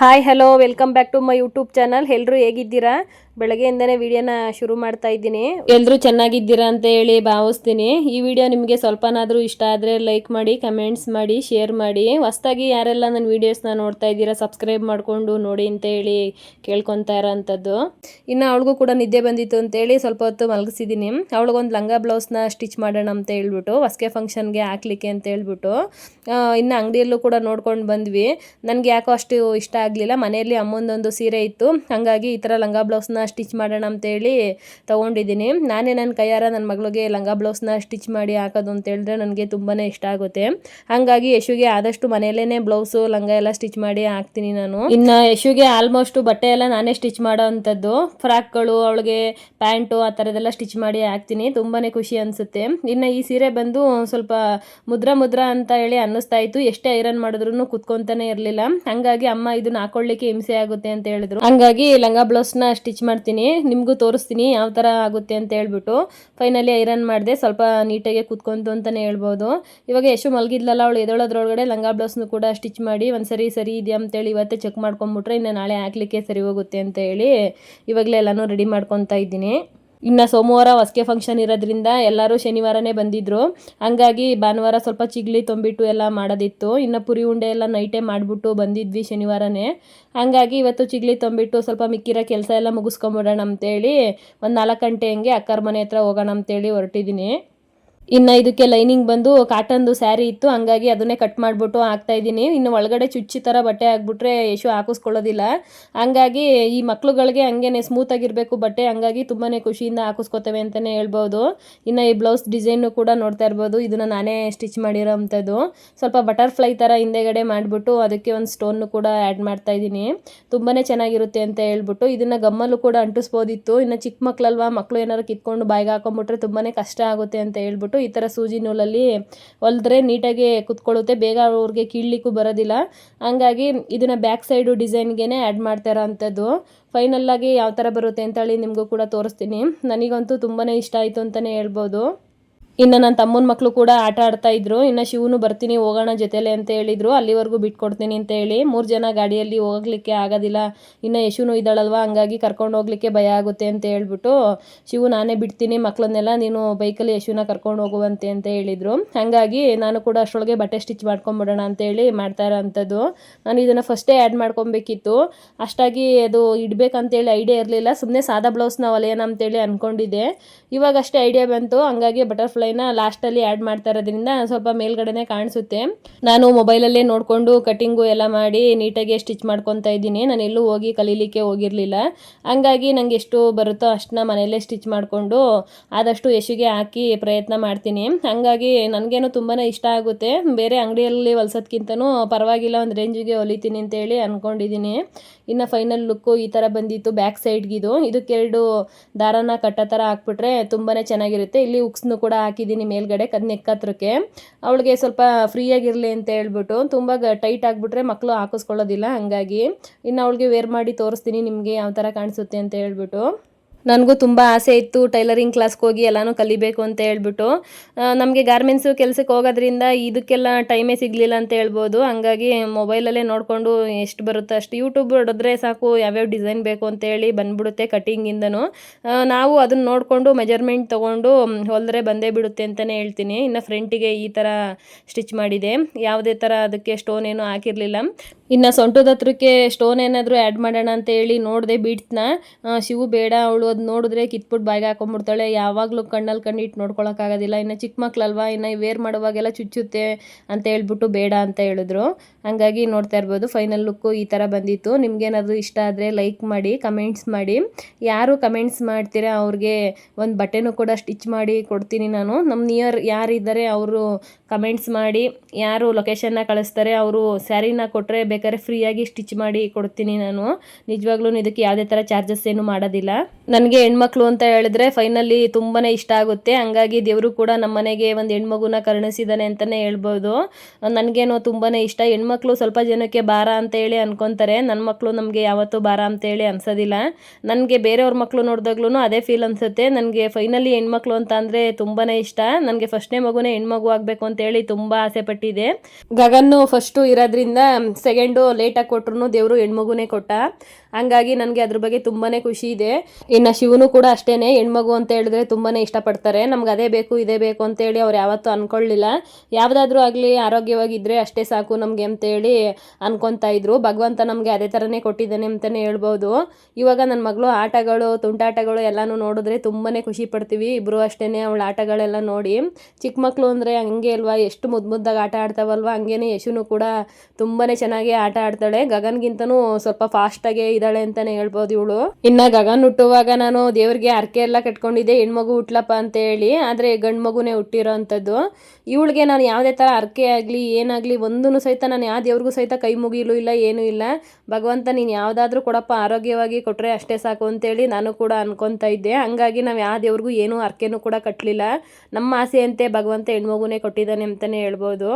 Hi hello welcome back to my YouTube channel. ಎಲ್ಲರೂ ಹೇಗಿದ್ದೀರಾ? ಬೆಳಗ್ಗೆಯಿಂದನೇ ವಿಡಿಯೋನ ಶುರು ಮಾಡ್ತಾ ಇದ್ದೀನಿ. ಎಲ್ಲರೂ ಚೆನ್ನಾಗಿದ್ದೀರಾ ಅಂತ ಹೇಳಿ ಭಾವಿಸ್ತೀನಿ. ಈ ವಿಡಿಯೋ ನಿಮಗೆ ಸ್ವಲ್ಪನಾದರೂ ಇಷ್ಟ ಆದರೆ ಲೈಕ್ ಮಾಡಿ, ಕಮೆಂಟ್ಸ್ ಮಾಡಿ, ಶೇರ್ ಮಾಡಿ. ಹೊಸದಾಗಿ ಯಾರೆಲ್ಲ ನನ್ನ ವೀಡಿಯೋಸ್ನ ನೋಡ್ತಾ ಇದ್ದೀರಾ ಸಬ್ಸ್ಕ್ರೈಬ್ ಮಾಡಿಕೊಂಡು ನೋಡಿ ಅಂತ ಹೇಳಿ ಕೇಳ್ಕೊತಾ ಇರೋಂಥದ್ದು. ಇನ್ನು ಅವಳಿಗೂ ಕೂಡ ನಿದ್ದೆ ಬಂದಿತ್ತು ಅಂತೇಳಿ ಸ್ವಲ್ಪ ಹೊತ್ತು ಮಲಗಿಸಿದ್ದೀನಿ. ಅವಳಿಗೊಂದು ಲಂಗ ಬ್ಲೌಸ್ನ ಸ್ಟಿಚ್ ಮಾಡೋಣ ಅಂತ ಹೇಳ್ಬಿಟ್ಟು, ಹೊಸಕೆ ಫಂಕ್ಷನ್ಗೆ ಹಾಕ್ಲಿಕ್ಕೆ ಅಂತ ಹೇಳ್ಬಿಟ್ಟು ಇನ್ನು ಅಂಗಡಿಯಲ್ಲೂ ಕೂಡ ನೋಡ್ಕೊಂಡು ಬಂದ್ವಿ. ನನಗೆ ಯಾಕೋ ಅಷ್ಟು ಇಷ್ಟ ಆಗಲಿಲ್ಲ. ಮನೆಯಲ್ಲಿ ಅಮ್ಮಂದೊಂದು ಸೀರೆ ಇತ್ತು, ಹಾಗಾಗಿ ಈ ಥರ ಲಂಗ ಬ್ಲೌಸ್ನ ಸ್ಟಿಚ್ ಮಾಡೋಣ ಅಂತೇಳಿ ತೊಗೊಂಡಿದ್ದೀನಿ. ನಾನೇ ನನ್ನ ಕೈಯಾರ ನನ್ನ ಮಗಳಿಗೆ ಲಂಗ ಬ್ಲೌಸ್ನ ಸ್ಟಿಚ್ ಮಾಡಿ ಹಾಕೋದು ಅಂತ ಹೇಳಿದ್ರೆ ನನಗೆ ತುಂಬಾ ಇಷ್ಟ ಆಗುತ್ತೆ. ಹಾಗಾಗಿ ಯಶುಗೆ ಆದಷ್ಟು ಮನೆಯಲ್ಲೇ ಬ್ಲೌಸು ಲಂಗ ಎಲ್ಲ ಸ್ಟಿಚ್ ಮಾಡಿ ಹಾಕ್ತೀನಿ ನಾನು. ಇನ್ನು ಯಶುಗೆ ಆಲ್ಮೋಸ್ಟ್ ಬಟ್ಟೆ ಎಲ್ಲ ನಾನೇ ಸ್ಟಿಚ್ ಮಾಡೋ ಅಂಥದ್ದು. ಫ್ರಾಕ್ಗಳು, ಅವಳಿಗೆ ಪ್ಯಾಂಟು ಆ ಥರದ್ದೆಲ್ಲ ಸ್ಟಿಚ್ ಮಾಡಿ ಹಾಕ್ತೀನಿ. ತುಂಬಾ ಖುಷಿ ಅನಿಸುತ್ತೆ. ಇನ್ನು ಈ ಸೀರೆ ಬಂದು ಸ್ವಲ್ಪ ಮುದ್ರ ಅಂತ ಹೇಳಿ ಅನ್ನಿಸ್ತಾ ಇತ್ತು. ಎಷ್ಟೇ ಐರನ್ ಮಾಡಿದ್ರು ಕುತ್ಕೊಂತಾನೆ ಇರಲಿಲ್ಲ. ಹಾಗಾಗಿ ಅಮ್ಮ ಇದನ್ನ ಹಾಕೊಳ್ಳಿಕ್ಕೆ ಹಿಂಸೆ ಆಗುತ್ತೆ ಅಂತ ಹೇಳಿದ್ರು. ಹಂಗಾಗಿ ಲಂಗ ಬ್ಲೌಸ್ನ ಸ್ಟಿಚ್ ಮಾಡ್ತೀನಿ, ನಿಮಗೂ ತೋರಿಸ್ತೀನಿ ಯಾವ ಥರ ಆಗುತ್ತೆ ಅಂತ ಹೇಳ್ಬಿಟ್ಟು. ಫೈನಲಿ ಐರನ್ ಮಾಡಿದೆ, ಸ್ವಲ್ಪ ನೀಟಾಗಿ ಕುತ್ಕೊಂತು ಅಂತಲೇ ಹೇಳ್ಬೋದು. ಇವಾಗ ಯಶು ಮಲಗಿದ್ಲಲ್ಲ, ಅವಳು ಎದೊಳದ್ರೊಳಗಡೆ ಲಂಗ ಬ್ಲೌಸ್ನು ಕೂಡ ಸ್ಟಿಚ್ ಮಾಡಿ ಒಂದ್ಸರಿ ಸರಿ ಇದೆಯಾ ಅಂತೇಳಿ ಇವತ್ತೇ ಚೆಕ್ ಮಾಡ್ಕೊಂಬಿಟ್ರೆ ಇನ್ನು ನಾಳೆ ಹಾಕ್ಲಿಕ್ಕೆ ಸರಿ ಹೋಗುತ್ತೆ ಅಂತ ಹೇಳಿ ಇವಾಗಲೇ ಎಲ್ಲನೂ ರೆಡಿ ಮಾಡ್ಕೊತಾ ಇದ್ದೀನಿ. ಇನ್ನು ಸೋಮವಾರ ಹೊಸಕೆ ಫಂಕ್ಷನ್ ಇರೋದ್ರಿಂದ ಎಲ್ಲರೂ ಶನಿವಾರನೇ ಬಂದಿದ್ದರು. ಹಂಗಾಗಿ ಭಾನುವಾರ ಸ್ವಲ್ಪ ಚಿಗ್ಲಿ ತೊಂಬಿಟ್ಟು ಎಲ್ಲ ಮಾಡೋದಿತ್ತು. ಇನ್ನು ಪುರಿ ಉಂಡೆ ಎಲ್ಲ ನೈಟೇ ಮಾಡಿಬಿಟ್ಟು ಬಂದಿದ್ವಿ ಶನಿವಾರನೇ. ಹಂಗಾಗಿ ಇವತ್ತು ಚಿಗ್ಲಿ ತೊಂಬಿಟ್ಟು ಸ್ವಲ್ಪ ಮಿಕ್ಕಿರೋ ಕೆಲಸ ಎಲ್ಲ ಮುಗಿಸ್ಕೊಂಬಿಡೋಣ ಅಂತೇಳಿ ಒಂದು 4 ಗಂಟೆ ಹಂಗೆ ಅಕ್ಕರ ಮನೆ ಹತ್ರ ಹೋಗೋಣ ಅಂತೇಳಿ ಹೊರಟಿದ್ದೀನಿ. ಇನ್ನು ಇದಕ್ಕೆ ಲೈನಿಂಗ್ ಬಂದು ಕಾಟನ್ದು ಸ್ಯಾರಿ ಇತ್ತು, ಹಂಗಾಗಿ ಅದನ್ನೇ ಕಟ್ ಮಾಡಿಬಿಟ್ಟು ಹಾಕ್ತಾಯಿದ್ದೀನಿ. ಇನ್ನು ಒಳಗಡೆ ಚುಚ್ಚಿ ಥರ ಬಟ್ಟೆ ಹಾಕ್ಬಿಟ್ರೆ ಯಶು ಹಾಕಿಸ್ಕೊಳ್ಳೋದಿಲ್ಲ. ಹಂಗಾಗಿ ಈ ಮಕ್ಳುಗಳಿಗೆ ಹಂಗೇ ಸ್ಮೂತಾಗಿರಬೇಕು ಬಟ್ಟೆ, ಹಂಗಾಗಿ ತುಂಬಾ ಖುಷಿಯಿಂದ ಹಾಕಿಸ್ಕೋತೇವೆ ಅಂತಲೇ ಹೇಳ್ಬೋದು. ಇನ್ನು ಈ ಬ್ಲೌಸ್ ಡಿಸೈನು ಕೂಡ ನೋಡ್ತಾ ಇರ್ಬೋದು, ಇದನ್ನು ನಾನೇ ಸ್ಟಿಚ್ ಮಾಡಿರೋ ಅಂಥದ್ದು. ಸ್ವಲ್ಪ ಬಟರ್ಫ್ಲೈ ಥರ ಹಿಂದೆಗಡೆ ಮಾಡಿಬಿಟ್ಟು ಅದಕ್ಕೆ ಒಂದು ಸ್ಟೋನ್ನು ಕೂಡ ಆ್ಯಡ್ ಮಾಡ್ತಾಯಿದ್ದೀನಿ. ತುಂಬಾ ಚೆನ್ನಾಗಿರುತ್ತೆ ಅಂತ ಹೇಳ್ಬಿಟ್ಟು ಇದನ್ನು ಗಮ್ಮಲ್ಲೂ ಕೂಡ ಅಂಟಿಸ್ಬೋದಿತ್ತು. ಇನ್ನು ಚಿಕ್ಕ ಮಕ್ಕಳಲ್ವ, ಮಕ್ಕಳು ಏನಾದ್ರು ಕಿತ್ಕೊಂಡು ಬಾಯಿಗೆ ಹಾಕೊಂಬಿಟ್ರೆ ತುಂಬಾ ಕಷ್ಟ ಆಗುತ್ತೆ ಅಂತ ಹೇಳ್ಬಿಟ್ಟು ಈ ಥರ ಸೂಜಿ ನೂಲಲ್ಲಿ ಹೊಲಿದ್ರೆ ನೀಟಾಗಿ ಕುತ್ಕೊಳ್ಳುತ್ತೆ, ಬೇಗ ಅವ್ರಿಗೆ ಕೀಳಲಿಕ್ಕೂ ಬರೋದಿಲ್ಲ. ಹಂಗಾಗಿ ಇದನ್ನು ಬ್ಯಾಕ್ ಸೈಡು ಡಿಸೈನ್ಗೆ ಆ್ಯಡ್ ಮಾಡ್ತಾರೋ ಅಂಥದ್ದು. ಫೈನಲ್ಲಾಗಿ ಯಾವ ಥರ ಬರುತ್ತೆ ಅಂತೇಳಿ ನಿಮಗೂ ಕೂಡ ತೋರಿಸ್ತೀನಿ. ನನಗಂತೂ ತುಂಬಾ ಇಷ್ಟ ಆಯಿತು ಅಂತಲೇ ಹೇಳ್ಬೋದು. ಇನ್ನು ನನ್ನ ತಮ್ಮನ ಮಕ್ಕಳು ಕೂಡ ಆಟ ಆಡ್ತಾ ಇದ್ರು. ಇನ್ನು ಶಿವನು ಬರ್ತೀನಿ ಹೋಗೋಣ ಜೊತೆಲೆ ಅಂತ ಹೇಳಿದ್ರು, ಅಲ್ಲಿವರೆಗೂ ಬಿಟ್ಕೊಡ್ತೀನಿ ಅಂತ ಹೇಳಿ. 3 ಜನ ಗಾಡಿಯಲ್ಲಿ ಹೋಗ್ಲಿಕ್ಕೆ ಆಗೋದಿಲ್ಲ, ಇನ್ನು ಯಶುನು ಇದ್ದಾಳಲ್ವ, ಹಂಗಾಗಿ ಕರ್ಕೊಂಡು ಹೋಗ್ಲಿಕ್ಕೆ ಭಯ ಆಗುತ್ತೆ ಅಂತ ಹೇಳ್ಬಿಟ್ಟು ಶಿವು ನಾನೇ ಬಿಡ್ತೀನಿ ಮಕ್ಕಳನ್ನೆಲ್ಲ, ನೀನು ಬೈಕಲ್ಲಿ ಯಶುನ ಕರ್ಕೊಂಡು ಹೋಗುವಂತೆ ಅಂತ ಹೇಳಿದರು. ಹಾಗಾಗಿ ನಾನು ಕೂಡ ಅಷ್ಟರೊಳಗೆ ಬಟ್ಟೆ ಸ್ಟಿಚ್ ಮಾಡ್ಕೊಂಬಿಡೋಣ ಅಂತೇಳಿ ಮಾಡ್ತಾ ಇರೋ ಅಂಥದ್ದು. ನಾನು ಇದನ್ನು ಫಸ್ಟೇ ಆ್ಯಡ್ ಮಾಡ್ಕೊಬೇಕಿತ್ತು, ಅಷ್ಟಾಗಿ ಅದು ಇಡಬೇಕಂತೇಳಿ ಐಡಿಯಾ ಇರಲಿಲ್ಲ. ಸುಮ್ಮನೆ ಸಾದಾ ಬ್ಲೌಸ್ನ ಹೊಲೆಯೋಣ ಅಂತೇಳಿ ಅಂದ್ಕೊಂಡಿದ್ದೆ. ಇವಾಗ ಅಷ್ಟೇ ಐಡಿಯಾ ಬಂತು, ಹಂಗಾಗಿ ಬಟರ್ಫ್ಲೈನ ಲಾಸ್ಟಲ್ಲಿ ಆ್ಯಡ್ ಮಾಡ್ತಾ ಇರೋದ್ರಿಂದ ಸ್ವಲ್ಪ ಮೇಲ್ಗಡೆನೇ ಕಾಣಿಸುತ್ತೆ. ನಾನು ಮೊಬೈಲಲ್ಲೇ ನೋಡಿಕೊಂಡು ಕಟಿಂಗು ಎಲ್ಲ ಮಾಡಿ ನೀಟಾಗಿ ಸ್ಟಿಚ್ ಮಾಡ್ಕೊತಾ ಇದ್ದೀನಿ. ನಾನು ಎಲ್ಲೂ ಹೋಗಿ ಕಲೀಲಿಕ್ಕೆ ಹೋಗಿರಲಿಲ್ಲ. ಹಂಗಾಗಿ ನನಗೆ ಎಷ್ಟು ಬರುತ್ತೋ ಅಷ್ಟನ್ನ ಮನೆಯಲ್ಲೇ ಸ್ಟಿಚ್ ಮಾಡಿಕೊಂಡು ಆದಷ್ಟು ಯಶುಗೆ ಹಾಕಿ ಪ್ರಯತ್ನ ಮಾಡ್ತೀನಿ. ಹಂಗಾಗಿ ನನಗೇನು ತುಂಬಾ ಇಷ್ಟ ಆಗುತ್ತೆ. ಬೇರೆ ಅಂಗಡಿಯಲ್ಲಿ ಹೊಲ್ಸೋದ್ಕಿಂತನೂ ಪರವಾಗಿಲ್ಲ, ಒಂದು ರೇಂಜಿಗೆ ಹೊಲಿತೀನಿ ಅಂತೇಳಿ ಅಂದ್ಕೊಂಡಿದ್ದೀನಿ. ಇನ್ನು ಫೈನಲ್ ಲುಕ್ಕು ಈ ಥರ ಬಂದಿತ್ತು. ಬ್ಯಾಕ್ ಸೈಡ್ಗಿದು ಇದಕ್ಕೆ 2 ದಾರನ ಕಟ್ಟೋ ಥರ ಹಾಕ್ಬಿಟ್ರೆ ತುಂಬಾ ಚೆನ್ನಾಗಿರುತ್ತೆ. ಇಲ್ಲಿ ಉಕ್ಸ್ನು ಕೂಡ ಹಾಕಿದ್ದೀನಿ ಮೇಲ್ಗಡೆ ನೆಕ್ ಹತ್ರಕ್ಕೆ, ಅವಳಿಗೆ ಸ್ವಲ್ಪ ಫ್ರೀಯಾಗಿರಲಿ ಅಂತ ಹೇಳ್ಬಿಟ್ಟು. ತುಂಬ ಟೈಟ್ ಆಗಿಬಿಟ್ರೆ ಮಕ್ಕಳು ಹಾಕಿಸ್ಕೊಳ್ಳೋದಿಲ್ಲ. ಹಂಗಾಗಿ ಇನ್ನು ಅವಳಿಗೆ ವೇರ್ ಮಾಡಿ ತೋರಿಸ್ತೀನಿ ನಿಮಗೆ ಯಾವ ಥರ ಕಾಣಿಸುತ್ತೆ ಅಂತ ಹೇಳ್ಬಿಟ್ಟು. ನನಗೂ ತುಂಬ ಆಸೆ ಇತ್ತು ಟೈಲರಿಂಗ್ ಕ್ಲಾಸ್ಗೆ ಹೋಗಿ ಎಲ್ಲನೂ ಕಲಿಬೇಕು ಅಂತ ಹೇಳ್ಬಿಟ್ಟು. ನಮಗೆ ಗಾರ್ಮೆಂಟ್ಸು ಕೆಲಸಕ್ಕೆ ಹೋಗೋದ್ರಿಂದ ಇದಕ್ಕೆಲ್ಲ ಟೈಮೇ ಸಿಗಲಿಲ್ಲ ಅಂತ ಹೇಳ್ಬೋದು. ಹಂಗಾಗಿ ಮೊಬೈಲಲ್ಲೇ ನೋಡಿಕೊಂಡು ಎಷ್ಟು ಬರುತ್ತೋ ಅಷ್ಟು ಯೂಟ್ಯೂಬ್ ಹೊಡೆದ್ರೆ ಸಾಕು, ಯಾವ್ಯಾವ ಡಿಸೈನ್ ಬೇಕು ಅಂತೇಳಿ ಬಂದ್ಬಿಡುತ್ತೆ ಕಟಿಂಗಿಂದನೂ. ನಾವು ಅದನ್ನು ನೋಡಿಕೊಂಡು ಮೆಜರ್ಮೆಂಟ್ ತೊಗೊಂಡು ಹೊಲಿದ್ರೆ ಬಂದೇ ಬಿಡುತ್ತೆ ಅಂತಲೇ ಹೇಳ್ತೀನಿ. ಇನ್ನು ಫ್ರಂಟಿಗೆ ಈ ಥರ ಸ್ಟಿಚ್ ಮಾಡಿದೆ, ಯಾವುದೇ ಥರ ಅದಕ್ಕೆ ಸ್ಟೋನ್ ಏನೂ ಹಾಕಿರಲಿಲ್ಲ. ಇನ್ನು ಸೊಂಟದ ಹತ್ರಕ್ಕೆ ಸ್ಟೋನ್ ಏನಾದರೂ ಆ್ಯಡ್ ಮಾಡೋಣ ಅಂತ ಹೇಳಿ ನೋಡಿದೆ ಬೀಡ್ಸ್ನ. ಶಿವು ಬೇಡ, ಅವಳು ಅದು ನೋಡಿದ್ರೆ ಕಿತ್ಬಿಟ್ಟು ಬಾಯಿಗೆ ಹಾಕೊಂಡ್ಬಿಡ್ತಾಳೆ, ಯಾವಾಗಲೂ ಕಣ್ಣಲ್ಲಿ ಕಣ್ಣಿಟ್ಟು ನೋಡ್ಕೊಳಕ್ಕಾಗೋದಿಲ್ಲ, ಇನ್ನು ಚಿಕ್ಕ ಮಕ್ಕಳಲ್ವ, ಇನ್ನು ವೇರ್ ಮಾಡುವಾಗೆಲ್ಲ ಚುಚ್ಚುತ್ತೆ ಅಂತ ಹೇಳ್ಬಿಟ್ಟು ಬೇಡ ಅಂತ ಹೇಳಿದ್ರು. ಹಂಗಾಗಿ ನೋಡ್ತಾ ಇರ್ಬೋದು ಫೈನಲ್ ಲುಕ್ಕು ಈ ಥರ ಬಂದಿತ್ತು. ನಿಮ್ಗೇನಾದರೂ ಇಷ್ಟ ಆದರೆ ಲೈಕ್ ಮಾಡಿ, ಕಮೆಂಟ್ಸ್ ಮಾಡಿ. ಯಾರು ಕಮೆಂಟ್ಸ್ ಮಾಡ್ತೀರಾ ಅವ್ರಿಗೆ ಒಂದು ಬಟ್ಟೆನೂ ಕೂಡ ಸ್ಟಿಚ್ ಮಾಡಿ ಕೊಡ್ತೀನಿ ನಾನು. ನಮ್ಮ ನಿಯರ್ ಯಾರಿದ್ದಾರೆ ಅವರು ಕಮೆಂಟ್ಸ್ ಮಾಡಿ, ಯಾರು ಲೊಕೇಶನ್ನ ಕಳಿಸ್ತಾರೆ ಅವರು ಸ್ಯಾರಿನ ಕೊಟ್ಟರೆ ಬೇಕಾದ್ರೆ ಫ್ರೀಯಾಗಿ ಸ್ಟಿಚ್ ಮಾಡಿ ಕೊಡ್ತೀನಿ ನಾನು. ನಿಜವಾಗ್ಲೂ ಇದಕ್ಕೆ ಯಾವುದೇ ಥರ ಚಾರ್ಜಸ್ ಏನು ಮಾಡೋದಿಲ್ಲ. ನನಗೆ ಹೆಣ್ಮಕ್ಳು ಅಂತ ಹೇಳಿದ್ರೆ ಫೈನಲಿ ತುಂಬಾ ಇಷ್ಟ ಆಗುತ್ತೆ. ಹಂಗಾಗಿ ದೇವರು ಕೂಡ ನಮ್ಮ ಮನೆಗೆ ಒಂದು ಹೆಣ್ಮಗುನ ಕರುಣಿಸಿದ್ದಾನೆ ಅಂತಲೇ ಹೇಳ್ಬೋದು. ನನಗೇನೋ ತುಂಬಾ ಇಷ್ಟ. ಹೆಣ್ಮಕ್ಳು ಸ್ವಲ್ಪ ಜನಕ್ಕೆ ಭಾರ ಅಂತ ಹೇಳಿ ಅನ್ಕೊತಾರೆ. ನನ್ನ ಮಕ್ಕಳು ನಮಗೆ ಯಾವತ್ತೂ ಭಾರ ಅಂತ ಹೇಳಿ ಅನ್ಸೋದಿಲ್ಲ. ನನಗೆ ಬೇರೆಯವ್ರ ಮಕ್ಕಳು ನೋಡಿದಾಗ್ಲೂ ಅದೇ ಫೀಲ್ ಅನಿಸುತ್ತೆ. ನನಗೆ ಫೈನಲಿ ಹೆಣ್ಮಕ್ಳು ಅಂತ ಅಂದರೆ ತುಂಬಾ ಇಷ್ಟ. ನನಗೆ ಫಸ್ಟ್ನೇ ಮಗುನೇ ಹೆಣ್ಮಗು ಆಗಬೇಕು ಅಂತೇಳಿ ತುಂಬ ಆಸೆ ಪಟ್ಟಿದ್ದೆ. ಗಗನ್ನು ಫಸ್ಟು ಇರೋದ್ರಿಂದ ಸೆಕೆಂಡು ಲೇಟಾಗಿ ಕೊಟ್ರು ದೇವರು ಹೆಣ್ಮಗುನೇ ಕೊಟ್ಟ. ಹಂಗಾಗಿ ನನಗೆ ಅದ್ರ ಬಗ್ಗೆ ತುಂಬಾ ಖುಷಿ ಇದೆ. ಇನ್ನು ಶಿವನು ಕೂಡ ಅಷ್ಟೇ, ಹೆಣ್ಮಗು ಅಂತ ಹೇಳಿದ್ರೆ ತುಂಬಾ ಇಷ್ಟಪಡ್ತಾರೆ. ನಮ್ಗೆ ಅದೇ ಬೇಕು ಇದೇ ಬೇಕು ಅಂತೇಳಿ ಅವ್ರು ಯಾವತ್ತೂ ಅಂದ್ಕೊಳ್ಳಿಲ್ಲ. ಯಾವುದಾದ್ರೂ ಆಗಲಿ ಆರೋಗ್ಯವಾಗಿದ್ದರೆ ಅಷ್ಟೇ ಸಾಕು ನಮಗೆ ಅಂತೇಳಿ ಅನ್ಕೊತಾ ಇದ್ರು. ಭಗವಂತ ನಮಗೆ ಅದೇ ಥರನೇ ಕೊಟ್ಟಿದ್ದಾನೆ ಅಂತಲೇ ಹೇಳ್ಬೋದು. ಇವಾಗ ನನ್ನ ಮಗಳು ಆಟಗಳು ತುಂಟಾಟಗಳು ಎಲ್ಲನೂ ನೋಡಿದ್ರೆ ತುಂಬಾ ಖುಷಿ ಪಡ್ತೀವಿ ಇಬ್ಬರು ಅಷ್ಟೇ. ಅವಳ ಆಟಗಳೆಲ್ಲ ನೋಡಿ, ಚಿಕ್ಕ ಮಕ್ಕಳು ಅಂದರೆ ಹಂಗೆ ಅಲ್ವಾ, ಎಷ್ಟು ಮುದ್ದಾಗಿ ಆಟ ಆಡ್ತಾವಲ್ವ, ಹಂಗೇನೆ ಯಶುನು ಕೂಡ ತುಂಬಾ ಚೆನ್ನಾಗಿ ಆಟ ಆಡ್ತಾಳೆ. ಗಗನ್ಗಿಂತನೂ ಸ್ವಲ್ಪ ಫಾಸ್ಟಾಗೆ ಇದ್ದಾಳೆ ಅಂತಲೇ ಹೇಳ್ಬೋದು ಇವಳು. ಇನ್ನು ಗಗನ್ ಹುಟ್ಟುವಾಗ ನಾನು ದೇವ್ರಿಗೆ ಹರಕೆ ಎಲ್ಲ ಕಟ್ಕೊಂಡಿದ್ದೆ ಹೆಣ್ಮಗು ಹುಟ್ಲಪ್ಪ ಅಂತ ಹೇಳಿ. ಆದರೆ ಗಂಡು ಮಗುನೇ ಹುಟ್ಟಿರೋ ಅಂಥದ್ದು. ಇವಳಿಗೆ ನಾನು ಯಾವುದೇ ಥರ ಹರಕೆ ಆಗಲಿ ಏನಾಗಲಿ ಒಂದೂ ಸಹಿತ ನಾನು ಯಾವ ದೇವ್ರಿಗೂ ಸಹಿತ ಕೈ ಮುಗಿಲೂ ಇಲ್ಲ, ಏನೂ ಇಲ್ಲ. ಭಗವಂತ ನೀನು ಯಾವುದಾದ್ರೂ ಕೊಡಪ್ಪ, ಆರೋಗ್ಯವಾಗಿ ಕೊಟ್ಟರೆ ಅಷ್ಟೇ ಸಾಕು ಅಂತೇಳಿ ನಾನು ಕೂಡ ಅನ್ಕೊತಾ ಇದ್ದೆ. ಹಂಗಾಗಿ ನಾವು ಯಾವ ದೇವ್ರಿಗೂ ಏನೂ ಹರಕೆನೂ ಕೂಡ ಕಟ್ಟಲಿಲ್ಲ. ನಮ್ಮ ಆಸೆಯಂತೆ ಭಗವಂತ ಹೆಣ್ಮಗುನೇ ಕೊಟ್ಟಿದ್ದಾನೆ ಅಂತಲೇ ಹೇಳ್ಬೋದು.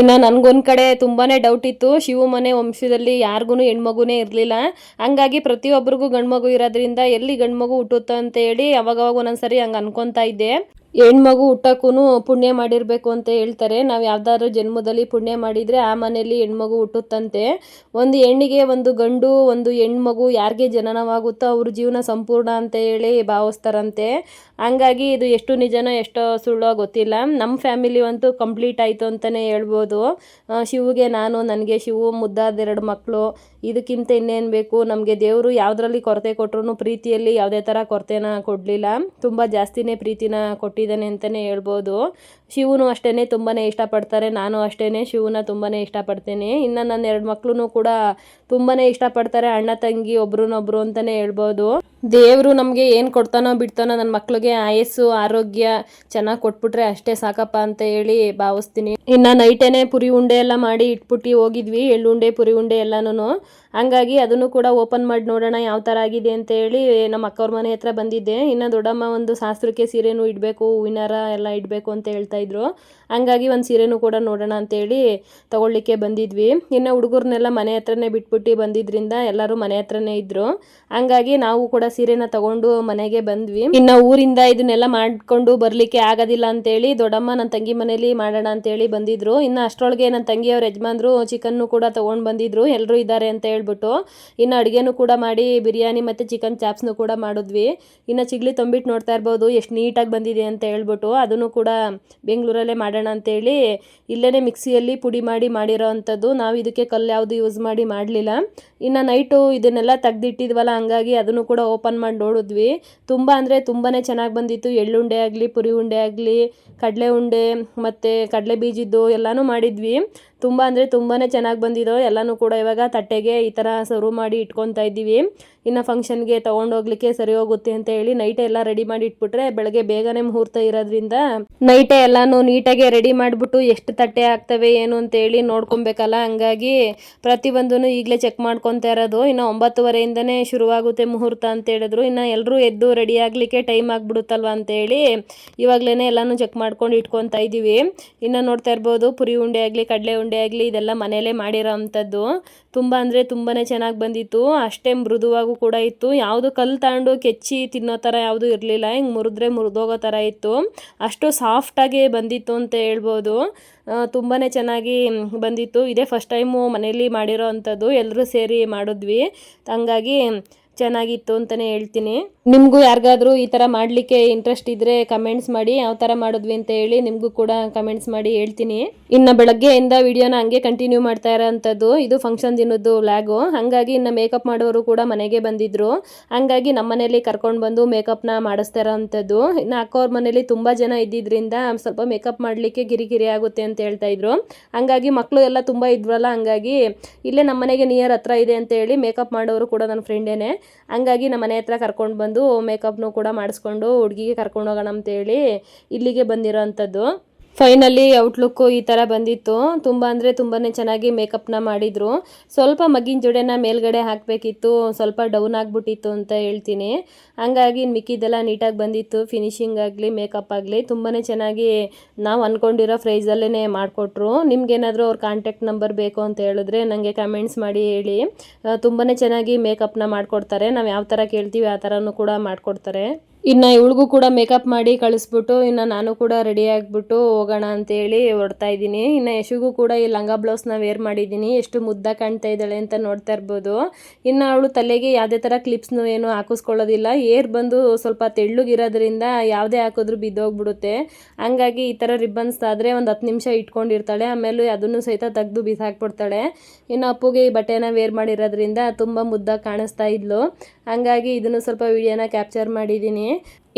ಇನ್ನು ನನಗೊಂದು ಕಡೆ ತುಂಬಾ ಡೌಟ್ ಇತ್ತು, ಶಿವ ಮನೆ ವಂಶದಲ್ಲಿ ಯಾರಿಗೂ ಹೆಣ್ಮಗುನೇ ಇರಲಿಲ್ಲ. ಹಂಗಾಗಿ ಪ್ರತಿಯೊಬ್ಬರಿಗೂ ಗಂಡ್ಮಗು ಇರೋದ್ರಿಂದ ಎಲ್ಲಿ ಗಂಡ್ಮಗು ಹುಟ್ಟುತ್ತೋ ಅಂತೇಳಿ ಅವಾಗವಾಗ ಒಂದೊಂದ್ಸರಿ ಹಂಗೆ ಅನ್ಕೊತಾ ಇದ್ದೆ. ಹೆಣ್ಮಗು ಹುಟ್ಟಕ್ಕೂ ಪುಣ್ಯ ಮಾಡಿರಬೇಕು ಅಂತ ಹೇಳ್ತಾರೆ. ನಾವು ಯಾವ್ದಾದ್ರು ಜನ್ಮದಲ್ಲಿ ಪುಣ್ಯ ಮಾಡಿದರೆ ಆ ಮನೆಯಲ್ಲಿ ಹೆಣ್ಮಗು ಹುಟ್ಟುತ್ತಂತೆ. ಒಂದು ಹೆಣ್ಣಿಗೆ ಒಂದು ಗಂಡು ಒಂದು ಹೆಣ್ಮಗು ಯಾರಿಗೆ ಜನನವಾಗುತ್ತೋ ಅವ್ರ ಜೀವನ ಸಂಪೂರ್ಣ ಅಂತ ಹೇಳಿ ಭಾವಿಸ್ತಾರಂತೆ. ಹಂಗಾಗಿ ಇದು ಎಷ್ಟು ನಿಜನೋ ಎಷ್ಟೋ ಸುಳ್ಳೋ ಗೊತ್ತಿಲ್ಲ. ನಮ್ಮ ಫ್ಯಾಮಿಲಿ ಅಂತೂ ಕಂಪ್ಲೀಟ್ ಆಯಿತು ಅಂತಲೇ ಹೇಳ್ಬೋದು. ಶಿವಗೆ ನಾನು, ನನಗೆ ಶಿವು ಮುದ್ದಾದ 2 ಮಕ್ಕಳು. ಇದಕ್ಕಿಂತ ಇನ್ನೇನು ಬೇಕು ನಮಗೆ. ದೇವರು ಯಾವುದರಲ್ಲಿ ಕೊರತೆ ಕೊಟ್ಟರು ಪ್ರೀತಿಯಲ್ಲಿ ಯಾವುದೇ ಥರ ಕೊರತೆನ ಕೊಡಲಿಲ್ಲ. ತುಂಬ ಜಾಸ್ತಿನೇ ಪ್ರೀತಿನ ಕೊಟ್ಟಿದ್ದಾನೆ ಅಂತಲೇ ಹೇಳ್ಬೋದು. ಶಿವನು ಅಷ್ಟೇ ತುಂಬಾ ಇಷ್ಟಪಡ್ತಾರೆ. ನಾನು ಅಷ್ಟೇ ಶಿವನ ತುಂಬಾ ಇಷ್ಟಪಡ್ತೇನೆ. ಇನ್ನು ನನ್ನ 2 ಮಕ್ಕಳು ಕೂಡ ತುಂಬಾ ಇಷ್ಟಪಡ್ತಾರೆ. ಅಣ್ಣ ತಂಗಿ ಒಬ್ರನ್ನೊಬ್ರು ಅಂತಲೇ ಹೇಳ್ಬೋದು. ದೇವರು ನಮಗೆ ಏನು ಕೊಡ್ತಾನೋ ಬಿಡ್ತಾನೋ ನನ್ನ ಮಕ್ಳಿಗೆ ಆಯಸ್ಸು ಆರೋಗ್ಯ ಚೆನ್ನಾಗಿ ಕೊಟ್ಬಿಟ್ರೆ ಅಷ್ಟೇ ಸಾಕಪ್ಪ ಅಂತ ಹೇಳಿ ಭಾವಿಸ್ತೀನಿ. ಇನ್ನು ನೈಟೇನೆ ಪುರಿ ಉಂಡೆ ಎಲ್ಲ ಮಾಡಿ ಇಟ್ಬಿಟ್ಟು ಹೋಗಿದ್ವಿ, ಎಳ್ಳುಂಡೆ ಪುರಿ ಉಂಡೆ ಎಲ್ಲನೂ. ಹಂಗಾಗಿ ಅದನ್ನು ಕೂಡ ಓಪನ್ ಮಾಡಿ ನೋಡೋಣ ಯಾವ ಥರ ಆಗಿದೆ ಅಂತ ಹೇಳಿ ನಮ್ಮ ಅಕ್ಕವ್ರ ಮನೆ ಹತ್ರ ಬಂದಿದ್ದೆ. ಇನ್ನು ದೊಡ್ಡಮ್ಮ ಒಂದು ಶಾಸ್ತ್ರಕ್ಕೆ ಸೀರೆನೂ ಇಡಬೇಕು, ಹೂವಿನಾರ ಎಲ್ಲ ಇಡಬೇಕು ಅಂತ ಹೇಳ್ತಾಯಿದ್ರು. ಹಂಗಾಗಿ ಒಂದು ಸೀರೆನೂ ಕೂಡ ನೋಡೋಣ ಅಂತೇಳಿ ತೊಗೊಳ್ಳಿಕ್ಕೆ ಬಂದಿದ್ವಿ. ಇನ್ನು ಹುಡುಗರನ್ನೆಲ್ಲ ಮನೆ ಹತ್ರನೇ ಬಿಟ್ಬಿಟ್ಟು ಬಂದಿದ್ರಿಂದ ಎಲ್ಲರೂ ಮನೆ ಹತ್ರನೇ ಇದ್ದರು. ಹಂಗಾಗಿ ನಾವು ಕೂಡ ಸೀರೆನ ತಗೊಂಡು ಮನೆಗೆ ಬಂದ್ವಿ. ಇನ್ನು ಊರಿಂದ ಇದನ್ನೆಲ್ಲ ಮಾಡಿಕೊಂಡು ಬರಲಿಕ್ಕೆ ಆಗೋದಿಲ್ಲ ಅಂತೇಳಿ ದೊಡ್ಡಮ್ಮ ನನ್ನ ತಂಗಿ ಮನೇಲಿ ಮಾಡೋಣ ಅಂತೇಳಿ ಬಂದಿದ್ರು. ಇನ್ನು ಅಷ್ಟರೊಳಗೆ ನನ್ನ ತಂಗಿಯವ್ರ ಯಜಮಾನ್ರು ಚಿಕನ್ನು ಕೂಡ ತೊಗೊಂಡು ಬಂದಿದ್ರು, ಎಲ್ಲರೂ ಇದ್ದಾರೆ ಅಂತ ಹೇಳ್ಬಿಟ್ಟು. ಇನ್ನು ಅಡುಗೆನೂ ಕೂಡ ಮಾಡಿ ಬಿರಿಯಾನಿ ಮತ್ತು ಚಿಕನ್ ಚಾಪ್ಸ್ನು ಕೂಡ ಮಾಡಿದ್ವಿ. ಇನ್ನು ಚಿಗ್ಲಿ ತಂಬಿಟ್ಟು ನೋಡ್ತಾ ಇರ್ಬೋದು ಎಷ್ಟು ನೀಟಾಗಿ ಬಂದಿದೆ ಅಂತ ಹೇಳ್ಬಿಟ್ಟು. ಅದನ್ನು ಕೂಡ ಬೆಂಗಳೂರಲ್ಲೇ ಮಾಡೋಣ ಅಂತೇಳಿ ಇಲ್ಲೇ ಮಿಕ್ಸಿಯಲ್ಲಿ ಪುಡಿ ಮಾಡಿರೋ ಅಂಥದ್ದು. ನಾವು ಇದಕ್ಕೆ ಕಲ್ಲು ಯಾವುದು ಯೂಸ್ ಮಾಡಲಿಲ್ಲ. ಇನ್ನು ನೈಟು ಇದನ್ನೆಲ್ಲ ತೆಗ್ದಿಟ್ಟಿದ್ವಲ್ಲ, ಹಂಗಾಗಿ ಅದನ್ನು ಕೂಡ ಓಪನ್ ಮಾಡಿ ನೋಡಿದ್ವಿ. ತುಂಬ ಅಂದರೆ ತುಂಬಾ ಚೆನ್ನಾಗಿ ಬಂದಿತ್ತು. ಎಳ್ಳುಂಡೆ ಆಗಲಿ ಪುರಿ ಉಂಡೆ ಆಗಲಿ ಕಡಲೆ ಉಂಡೆ ಮತ್ತು ಕಡಲೆ ಬೀಜದ್ದು ಎಲ್ಲನೂ ಮಾಡಿದ್ವಿ. ತುಂಬ ಅಂದರೆ ತುಂಬಾ ಚೆನ್ನಾಗಿ ಬಂದಿದ್ದೋ ಎಲ್ಲನೂ ಕೂಡ. ಇವಾಗ ತಟ್ಟೆಗೆ ಈ ಥರ ಸರ್ವ್ ಮಾಡಿ ಇಟ್ಕೊತಾ ಇದ್ದೀವಿ. ಇನ್ನು ಫಂಕ್ಷನ್ಗೆ ತೊಗೊಂಡೋಗ್ಲಿಕ್ಕೆ ಸರಿ ಹೋಗುತ್ತೆ ಅಂತ ಹೇಳಿ ನೈಟೇ ಎಲ್ಲ ರೆಡಿ ಮಾಡಿ ಇಟ್ಬಿಟ್ರೆ ಬೆಳಗ್ಗೆ ಬೇಗನೆ ಮುಹೂರ್ತ ಇರೋದ್ರಿಂದ ನೈಟೇ ಎಲ್ಲನೂ ನೀಟಾಗಿ ರೆಡಿ ಮಾಡಿಬಿಟ್ಟು ಎಷ್ಟು ತಟ್ಟೆ ಆಗ್ತವೆ ಏನು ಅಂತೇಳಿ ನೋಡ್ಕೊಬೇಕಲ್ಲ. ಹಂಗಾಗಿ ಪ್ರತಿಯೊಂದೂ ಈಗಲೇ ಚೆಕ್ ಮಾಡ್ಕೊತಾ ಇರೋದು. ಇನ್ನು 9:30ಇಂದನೇ ಶುರುವಾಗುತ್ತೆ ಮುಹೂರ್ತ ಅಂತ ಹೇಳಿದ್ರು. ಇನ್ನು ಎಲ್ಲರೂ ಎದ್ದು ರೆಡಿ ಆಗಲಿಕ್ಕೆ ಟೈಮ್ ಆಗಿಬಿಡುತ್ತಲ್ವ ಅಂತೇಳಿ ಇವಾಗಲೇ ಎಲ್ಲನೂ ಚೆಕ್ ಮಾಡ್ಕೊಂಡು ಇಟ್ಕೊತಾ ಇದ್ದೀವಿ. ಇನ್ನು ನೋಡ್ತಾ ಇರ್ಬೋದು ಪುರಿ ಉಂಡೆ ಆಗಲಿ ಕಡಲೆ ಉಂಡೆ ಆಗಲಿ ಇದೆಲ್ಲ ಮನೆಯಲ್ಲೇ ಮಾಡಿರೋ ಅಂಥದ್ದು. ತುಂಬ ಅಂದರೆ ತುಂಬಾ ಚೆನ್ನಾಗಿ ಬಂದಿತ್ತು. ಅಷ್ಟೇ ಮೃದುವಾಗೂ ಕೂಡ ಇತ್ತು. ಯಾವುದು ಕಲ್ಲು ತಗೊಂಡು ಕೆಚ್ಚಿ ತಿನ್ನೋ ಥರ ಯಾವುದೂ ಇರಲಿಲ್ಲ. ಹಿಂಗೆ ಮುರಿದ್ರೆ ಮುರಿದೋಗೋ ಥರ ಇತ್ತು. ಅಷ್ಟು ಸಾಫ್ಟಾಗಿ ಬಂದಿತ್ತು ಅಂತ ಹೇಳ್ಬೋದು. ತುಂಬಾ ಚೆನ್ನಾಗಿ ಬಂದಿತ್ತು. ಇದೇ ಫಸ್ಟ್ ಟೈಮು ಮನೇಲಿ ಮಾಡಿರೋ ಅಂಥದ್ದು. ಎಲ್ಲರೂ ಸೇರಿ ಮಾಡಿದ್ವಿ. ಹಂಗಾಗಿ ಚೆನ್ನಾಗಿತ್ತು ಅಂತಲೇ ಹೇಳ್ತೀನಿ. ನಿಮಗೂ ಯಾರಿಗಾದ್ರೂ ಈ ಥರ ಮಾಡಲಿಕ್ಕೆ ಇಂಟ್ರೆಸ್ಟ್ ಇದ್ದರೆ ಕಮೆಂಟ್ಸ್ ಮಾಡಿ, ಯಾವ ಥರ ಮಾಡಿದ್ವಿ ಅಂತ ಹೇಳಿ ನಿಮಗೂ ಕೂಡ ಕಮೆಂಟ್ಸ್ ಮಾಡಿ ಹೇಳ್ತೀನಿ. ಇನ್ನು ಬೆಳಗ್ಗೆಯಿಂದ ವಿಡಿಯೋನ ಹಂಗೆ ಕಂಟಿನ್ಯೂ ಮಾಡ್ತಾ ಇರೋ ಅಂಥದ್ದು. ಇದು ಫಂಕ್ಷನ್ ದಿನದ್ದು ವ್ಲಾಗು. ಹಾಗಾಗಿ ಇನ್ನು ಮೇಕಪ್ ಮಾಡೋರು ಕೂಡ ಮನೆಗೆ ಬಂದಿದ್ದರು. ಹಂಗಾಗಿ ನಮ್ಮ ಮನೇಲಿ ಕರ್ಕೊಂಡು ಬಂದು ಮೇಕಪ್ನ ಮಾಡಿಸ್ತಾ ಇರೋ ಅಂಥದ್ದು. ಇನ್ನು ಅಕ್ಕವ್ರ ಮನೇಲಿ ತುಂಬ ಜನ ಇದ್ದಿದ್ದರಿಂದ ಸ್ವಲ್ಪ ಮೇಕಪ್ ಮಾಡಲಿಕ್ಕೆ ಕಿರಿಕಿರಿ ಆಗುತ್ತೆ ಅಂತ ಹೇಳ್ತಾಯಿದ್ರು. ಹಂಗಾಗಿ ಮಕ್ಕಳು ಎಲ್ಲ ತುಂಬ ಇದ್ವಲ್ಲ, ಹಂಗಾಗಿ ಇಲ್ಲೇ ನಮ್ಮ ಮನೆಗೆ ನಿಯರ್ ಹತ್ರ ಇದೆ ಅಂತ ಹೇಳಿ ಮೇಕಪ್ ಮಾಡೋರು ಕೂಡ ನನ್ನ ಫ್ರೆಂಡೇನೆ. ಹಂಗಾಗಿ ನಮ್ಮ ಮನೆ ಹತ್ರ ಕರ್ಕೊಂಡು ಬಂದು ಮೇಕಪ್ನು ಕೂಡ ಮಾಡಿಸ್ಕೊಂಡು ಹುಡುಗಿಗೆ ಕರ್ಕೊಂಡು ಹೋಗೋಣ ಅಂತೇಳಿ ಇಲ್ಲಿಗೆ ಬಂದಿರೋ ಅಂಥದ್ದು. ಫೈನಲಿ ಔಟ್ಲುಕ್ಕು ಈ ಥರ ಬಂದಿತ್ತು. ತುಂಬ ಅಂದರೆ ತುಂಬಾ ಚೆನ್ನಾಗಿ ಮೇಕಪ್ನ ಮಾಡಿದರು. ಸ್ವಲ್ಪ ಮಗ್ಗಿನ ಜಡೆನ ಮೇಲ್ಗಡೆ ಹಾಕಬೇಕಿತ್ತು, ಸ್ವಲ್ಪ ಡೌನ್ ಆಗಿಬಿಟ್ಟಿತ್ತು ಅಂತ ಹೇಳ್ತೀನಿ. ಹಂಗಾಗಿ ಮಿಕ್ಕಿದ್ದೆಲ್ಲ ನೀಟಾಗಿ ಬಂದಿತ್ತು. ಫಿನಿಶಿಂಗ್ ಆಗಲಿ ಮೇಕಪ್ ಆಗಲಿ ತುಂಬಾ ಚೆನ್ನಾಗಿ ನಾವು ಅಂದ್ಕೊಂಡಿರೋ ಪ್ರೈಸಲ್ಲೇ ಮಾಡಿಕೊಟ್ರು. ನಿಮ್ಗೇನಾದರೂ ಅವ್ರ ಕಾಂಟ್ಯಾಕ್ಟ್ ನಂಬರ್ ಬೇಕು ಅಂತ ಹೇಳಿದ್ರೆ ನನಗೆ ಕಮೆಂಟ್ಸ್ ಮಾಡಿ ಹೇಳಿ. ತುಂಬಾ ಚೆನ್ನಾಗಿ ಮೇಕಪ್ನ ಮಾಡಿಕೊಡ್ತಾರೆ. ನಾವು ಯಾವ ಥರ ಕೇಳ್ತೀವಿ ಆ ಥರನೂ ಕೂಡ ಮಾಡಿಕೊಡ್ತಾರೆ. ಇನ್ನು ಇವಳಿಗೂ ಕೂಡ ಮೇಕಪ್ ಮಾಡಿ ಕಳಿಸ್ಬಿಟ್ಟು ಇನ್ನು ನಾನು ಕೂಡ ರೆಡಿ ಆಗಿಬಿಟ್ಟು ಹೋಗೋಣ ಅಂತೇಳಿ ಹೊರಡ್ತಾ ಇದ್ದೀನಿ. ಇನ್ನು ಯಶುಗೂ ಕೂಡ ಈ ಲಂಗ ಬ್ಲೌಸ್ನ ವೇರ್ ಮಾಡಿದ್ದೀನಿ. ಎಷ್ಟು ಮುದ್ದಾಗಿ ಕಾಣ್ತಾ ಇದ್ದಾಳೆ ಅಂತ ನೋಡ್ತಾ ಇರ್ಬೋದು. ಇನ್ನು ಅವಳು ತಲೆಗೆ ಯಾವುದೇ ಥರ ಕ್ಲಿಪ್ಸ್ನು ಏನು ಹಾಕಿಸ್ಕೊಳ್ಳೋದಿಲ್ಲ. ಏರ್ ಬಂದು ಸ್ವಲ್ಪ ತೆಳ್ಳಗಿರೋದ್ರಿಂದ ಯಾವುದೇ ಹಾಕಿದ್ರೂ ಬಿದ್ದೋಗ್ಬಿಡುತ್ತೆ. ಹಂಗಾಗಿ ಈ ಥರ ರಿಬ್ಬನ್ಸ್ ಆದರೆ ಒಂದು 10 ನಿಮಿಷ ಇಟ್ಕೊಂಡಿರ್ತಾಳೆ, ಆಮೇಲೆ ಅದನ್ನು ಸಹಿತ ತೆಗೆದು ಬಿಸಾಕ್ಬಿಡ್ತಾಳೆ. ಇನ್ನು ಅಪ್ಪುಗೆ ಈ ಬಟ್ಟೆನ ವೇರ್ ಮಾಡಿರೋದ್ರಿಂದ ತುಂಬ ಮುದ್ದಾಗಿ ಕಾಣಿಸ್ತಾ ಇದ್ಲು. ಹಂಗಾಗಿ ಇದನ್ನು ಸ್ವಲ್ಪ ವಿಡಿಯೋನ ಕ್ಯಾಪ್ಚರ್ ಮಾಡಿದ್ದೀನಿ.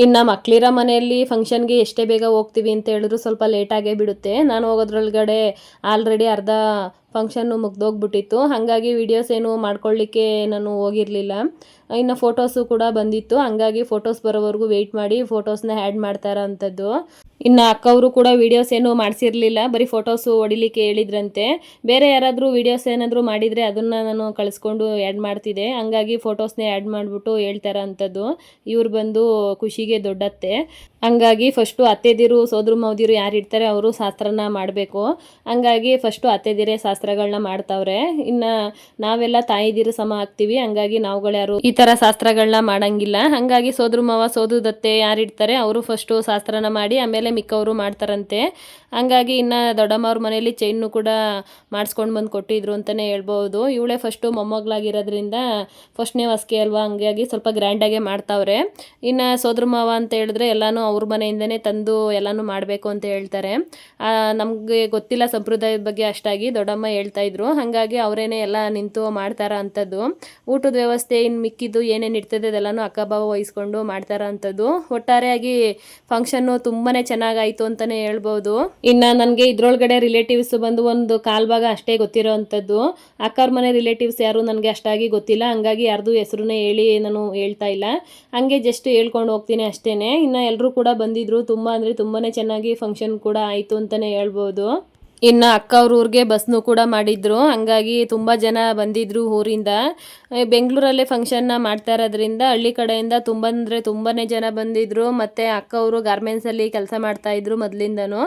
ಇನ್ನು ಮಕ್ಕಳಿರೋ ಮನೆಯಲ್ಲಿ ಫಂಕ್ಷನ್ಗೆ ಎಷ್ಟೇ ಬೇಗ ಹೋಗ್ತೀವಿ ಅಂತ ಹೇಳಿದ್ರು ಸ್ವಲ್ಪ ಲೇಟಾಗೇ ಬಿಡುತ್ತೆ. ನಾನು ಹೋಗೋದ್ರೊಳಗಡೆ ಆಲ್ರೆಡಿ ಅರ್ಧ ಫಂಕ್ಷನ್ನು ಮುಗ್ದೋಗ್ಬಿಟ್ಟಿತ್ತು. ಹಾಗಾಗಿ ವೀಡಿಯೋಸ್ ಏನು ಮಾಡ್ಕೊಳ್ಳಿಕ್ಕೆ ನಾನು ಹೋಗಿರಲಿಲ್ಲ. ಇನ್ನು ಫೋಟೋಸು ಕೂಡ ಬಂದಿತ್ತು. ಹಂಗಾಗಿ ಫೋಟೋಸ್ ಬರೋವರೆಗೂ ವೆಯ್ಟ್ ಮಾಡಿ ಫೋಟೋಸ್ನ ಆ್ಯಡ್ ಮಾಡ್ತಾ ಇರೋಂಥದ್ದು. ಇನ್ನು ಅಕ್ಕವರು ಕೂಡ ವೀಡಿಯೋಸ್ ಏನು ಮಾಡಿಸಿರಲಿಲ್ಲ, ಬರೀ ಫೋಟೋಸು ಹೊಡಿಲಿಕ್ಕೆ ಹೇಳಿದ್ರಂತೆ. ಬೇರೆ ಯಾರಾದರೂ ವೀಡಿಯೋಸ್ ಏನಾದರೂ ಮಾಡಿದರೆ ಅದನ್ನು ನಾನು ಕಳಿಸ್ಕೊಂಡು ಆ್ಯಡ್ ಮಾಡ್ತಿದ್ದೆ. ಹಂಗಾಗಿ ಫೋಟೋಸ್ನೇ ಆ್ಯಡ್ ಮಾಡಿಬಿಟ್ಟು ಹೇಳ್ತಾರ ಅಂಥದ್ದು. ಇವ್ರು ಬಂದು ಖುಷಿಗೆ ದೊಡ್ಡತ್ತೆ. ಹಂಗಾಗಿ ಫಸ್ಟು ಅತ್ತೆದಿರು ಸೋದ್ರ ಮಾವದಿರು ಯಾರು ಇರ್ತಾರೆ ಅವರು ಶಾಸ್ತ್ರನ ಮಾಡಬೇಕು. ಹಂಗಾಗಿ ಫಸ್ಟು ಅತ್ತೆದಿರೇ ಶಾಸ್ತ್ರಗಳನ್ನ ಮಾಡ್ತಾವ್ರೆ. ಇನ್ನು ನಾವೆಲ್ಲ ತಾಯಿದಿರು ಸಮ ಆಗ್ತೀವಿ. ಹಂಗಾಗಿ ನಾವುಗಳ್ಯಾರು ಈ ಥರ ಶಾಸ್ತ್ರಗಳನ್ನ ಮಾಡೋಂಗಿಲ್ಲ. ಹಂಗಾಗಿ ಸೋದ್ರ ಮಾವ ಸೋದರದತ್ತೆ ಯಾರು ಇರ್ತಾರೆ ಅವರು ಫಸ್ಟು ಶಾಸ್ತ್ರನ ಮಾಡಿ ಆಮೇಲೆ ಮಿಕ್ಕವರು ಮಾಡ್ತಾರಂತೆ. ಹಂಗಾಗಿ ಇನ್ನು ದೊಡ್ಡಮ್ಮವ್ರ ಮನೇಲಿ ಚೈನ್ನು ಕೂಡ ಮಾಡಿಸ್ಕೊಂಡು ಬಂದು ಕೊಟ್ಟಿದ್ರು ಅಂತಲೇ ಹೇಳ್ಬೋದು. ಇವಳೇ ಫಸ್ಟು ಮೊಮ್ಮಗಳಾಗಿರೋದ್ರಿಂದ ಫಸ್ಟ್ನೇ ಹೊಸ್ಕೆ ಅಲ್ವಾ, ಹಂಗಾಗಿ ಸ್ವಲ್ಪ ಗ್ರ್ಯಾಂಡಾಗೆ ಮಾಡ್ತಾವ್ರೆ. ಇನ್ನು ಸೋದ್ರ ಮಾವ ಅಂತ ಹೇಳಿದ್ರೆ ಎಲ್ಲನೂ ಅವ್ರ ಮನೆಯಿಂದನೇ ತಂದು ಎಲ್ಲನೂ ಮಾಡಬೇಕು ಅಂತ ಹೇಳ್ತಾರೆ. ನಮಗೆ ಗೊತ್ತಿಲ್ಲ ಸಂಪ್ರದಾಯದ ಬಗ್ಗೆ ಅಷ್ಟಾಗಿ, ದೊಡ್ಡಮ್ಮ ಹೇಳ್ತಾಯಿದ್ರು. ಹಾಗಾಗಿ ಅವರೇನೆ ಎಲ್ಲ ನಿಂತು ಮಾಡ್ತಾರ ಅಂಥದ್ದು. ಊಟದ ವ್ಯವಸ್ಥೆ ಇನ್ನು ಮಿಕ್ಕಿದ್ದು ಏನೇನು ಇರ್ತದೆ ಅದೆಲ್ಲನೂ ಅಕ್ಕ ಬಾವ ವಹಿಸ್ಕೊಂಡು ಮಾಡ್ತಾರ ಅಂಥದ್ದು. ಒಟ್ಟಾರೆಯಾಗಿ ಫಂಕ್ಷನ್ನು ತುಂಬಾ ಚೆನ್ನಾಗಾಯಿತು ಅಂತಲೇ ಹೇಳ್ಬೋದು. ಇನ್ನು ನನಗೆ ಇದರೊಳಗಡೆ ರಿಲೇಟಿವ್ಸ್ ಬಂದು ಒಂದು ಕಾಲು ಭಾಗ ಅಷ್ಟೇ ಗೊತ್ತಿರೋ ಅಂಥದ್ದು. ಅಕ್ಕವ್ರ ಮನೆ ರಿಲೇಟಿವ್ಸ್ ಯಾರು ನನಗೆ ಅಷ್ಟಾಗಿ ಗೊತ್ತಿಲ್ಲ. ಹಂಗಾಗಿ ಯಾರ್ದು ಹೆಸರನ್ನೇ ಹೇಳಿ ನಾನು ಹೇಳ್ತಾ ಇಲ್ಲ, ಹಂಗೆ ಜಸ್ಟ್ ಹೇಳ್ಕೊಂಡು ಹೋಗ್ತೀನಿ ಅಷ್ಟೇ. ಇನ್ನು ಎಲ್ಲರೂ ಕೂಡ ಬಂದಿದ್ರು. ತುಂಬ ಅಂದರೆ ತುಂಬಾ ಚೆನ್ನಾಗಿ ಫಂಕ್ಷನ್ ಕೂಡ ಆಯಿತು ಅಂತಲೇ ಹೇಳ್ಬೋದು. ಇನ್ನು ಅಕ್ಕ ಅವ್ರ ಊರಿಗೆ ಬಸ್ನು ಕೂಡ ಮಾಡಿದ್ರು. ಹಂಗಾಗಿ ತುಂಬ ಜನ ಬಂದಿದ್ರು ಊರಿಂದ. ಬೆಂಗಳೂರಲ್ಲೇ ಫಂಕ್ಷನ್ನ ಮಾಡ್ತಾ ಇರೋದ್ರಿಂದ ಹಳ್ಳಿ ಕಡೆಯಿಂದ ತುಂಬ ಅಂದರೆ ತುಂಬಾ ಜನ ಬಂದಿದ್ರು. ಮತ್ತು ಅಕ್ಕ ಅವರು ಗಾರ್ಮೆಂಟ್ಸಲ್ಲಿ ಕೆಲಸ ಮಾಡ್ತಾಯಿದ್ರು ಮೊದಲಿಂದನೂ.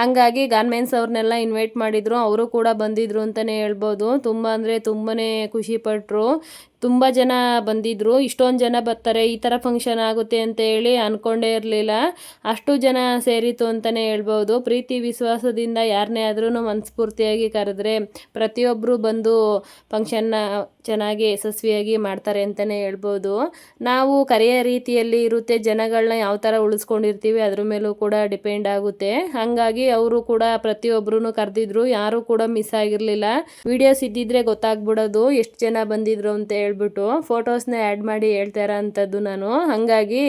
ಹಂಗಾಗಿ ಗಾರ್ಮೆಂಟ್ಸ್ ಅವ್ರನ್ನೆಲ್ಲ ಇನ್ವೈಟ್ ಮಾಡಿದರು. ಅವರು ಕೂಡ ಬಂದಿದ್ರು ಅಂತಲೇ ಹೇಳ್ಬೋದು. ತುಂಬ ಅಂದರೆ ತುಂಬಾ ಖುಷಿಪಟ್ಟರು. ತುಂಬ ಜನ ಬಂದಿದ್ದರು. ಇಷ್ಟೊಂದು ಜನ ಬರ್ತಾರೆ, ಈ ಥರ ಫಂಕ್ಷನ್ ಆಗುತ್ತೆ ಅಂತ ಹೇಳಿ ಅಂದ್ಕೊಂಡೇ ಇರಲಿಲ್ಲ. ಅಷ್ಟು ಜನ ಸೇರಿತು ಅಂತಲೇ ಹೇಳ್ಬೋದು. ಪ್ರೀತಿ ವಿಶ್ವಾಸದಿಂದ ಯಾರನ್ನೇ ಆದ್ರೂ ಮನಸ್ಫೂರ್ತಿಯಾಗಿ ಕರೆದ್ರೆ ಪ್ರತಿಯೊಬ್ಬರು ಬಂದು ಫಂಕ್ಷನ್ನ ಚೆನ್ನಾಗಿ ಯಶಸ್ವಿಯಾಗಿ ಮಾಡ್ತಾರೆ ಅಂತಲೇ ಹೇಳ್ಬೋದು. ನಾವು ಕರೆಯೋ ರೀತಿಯಲ್ಲಿ ಇರುತ್ತೆ, ಜನಗಳನ್ನ ಯಾವ ಥರ ಉಳಿಸ್ಕೊಂಡಿರ್ತೀವಿ ಅದ್ರ ಮೇಲೂ ಕೂಡ ಡಿಪೆಂಡ್ ಆಗುತ್ತೆ. ಹಾಗಾಗಿ ಅವರು ಕೂಡ ಪ್ರತಿಯೊಬ್ಬರೂ ಕರೆದಿದ್ರು, ಯಾರೂ ಕೂಡ ಮಿಸ್ ಆಗಿರಲಿಲ್ಲ. ವೀಡಿಯೋಸ್ ಇದ್ದಿದ್ರೆ ಗೊತ್ತಾಗ್ಬಿಡೋದು ಎಷ್ಟು ಜನ ಬಂದಿದ್ರು ಅಂತ ಹೇಳ್ಬಿಟ್ಟು. ಫೋಟೋಸ್ನ ಆ್ಯಡ್ ಮಾಡಿ ಹೇಳ್ತಾ ಇರೋ ಅಂಥದ್ದು ನಾನು. ಹಾಗಾಗಿ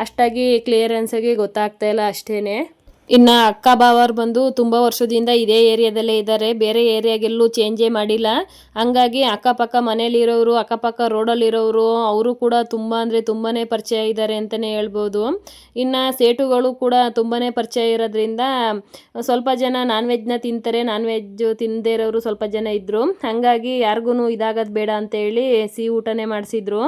ಅಷ್ಟಾಗಿ ಕ್ಲಿಯರೆನ್ಸಾಗಿ ಗೊತ್ತಾಗ್ತಾ ಇಲ್ಲ ಅಷ್ಟೇ. ಇನ್ನು ಅಕ್ಕ ಬಾವರು ಬಂದು ತುಂಬ ವರ್ಷದಿಂದ ಇದೇ ಏರಿಯಾದಲ್ಲೇ ಇದ್ದಾರೆ, ಬೇರೆ ಏರಿಯಾಗೆಲ್ಲೂ ಚೇಂಜೇ ಮಾಡಿಲ್ಲ. ಹಂಗಾಗಿ ಅಕ್ಕಪಕ್ಕ ಮನೇಲಿರೋರು, ಅಕ್ಕಪಕ್ಕ ರೋಡಲ್ಲಿರೋರು ಅವರು ಕೂಡ ತುಂಬ ಅಂದರೆ ತುಂಬಾ ಪರಿಚಯ ಇದ್ದಾರೆ ಅಂತಲೇ ಹೇಳ್ಬೋದು. ಇನ್ನು ಸೇಟುಗಳು ಕೂಡ ತುಂಬಾ ಪರಿಚಯ ಇರೋದ್ರಿಂದ ಸ್ವಲ್ಪ ಜನ ನಾನ್ ವೆಜ್ನ ತಿಂತಾರೆ, ನಾನ್ ವೆಜ್ ತಿನ್ನದೇ ಇರೋರು ಸ್ವಲ್ಪ ಜನ ಇದ್ದರು. ಹಾಗಾಗಿ ಯಾರಿಗೂ ಇದಾಗೋದು ಬೇಡ ಅಂತೇಳಿ ಸಿಹಿ ಊಟನೇ ಮಾಡಿಸಿದ್ರು.